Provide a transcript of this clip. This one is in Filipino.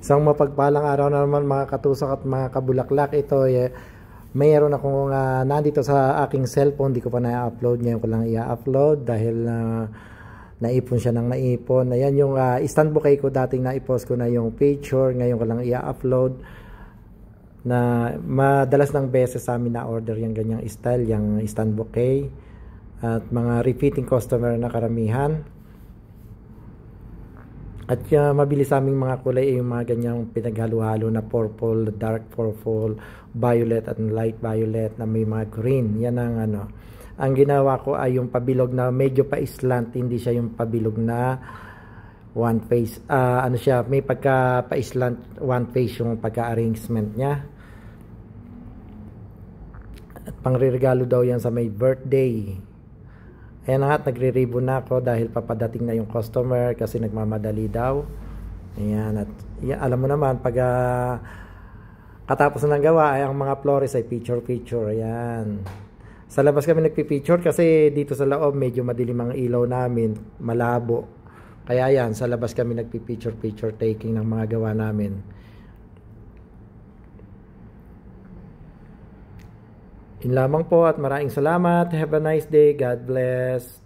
Isang mapagpalang araw na naman mga katusok at mga kabulaklak. Ito mayroon akong nandito sa aking cellphone, di ko pa na-upload. Ngayon ko lang i-upload dahil naipon siya ng naipon. Ayan yung stand bouquet ko, dating na-post ko na yung picture. Ngayon ko lang i-upload na madalas ng beses sa amin na order yung ganyang style, yung stand bouquet. At mga repeating customer na karamihan. At mabilis sa aming mga kulay ay yung mga ganyang pinaghalo-halo na purple, dark purple, violet at light violet na may mga green. Yan ang ano. Ang ginawa ko ay yung pabilog na medyo pa-slant, hindi siya yung pabilog na one face. Ano siya, may pagka pa-slant one face yung pagka-arrangement niya. At pangreregalo daw yan sa may birthday. Ayan nga, nagre-ribbon na ako dahil papadating na yung customer kasi nagmamadali daw. Ayan, at alam mo naman, pag katapos na ng gawa, ay ang mga flores ay picture. Ayan. Sa labas kami nagpipicture kasi dito sa loob medyo madilim ang ilaw namin, malabo. Kaya ayan, sa labas kami nagpipicture taking ng mga gawa namin. Yun lamang po at maraming salamat. Have a nice day. God bless.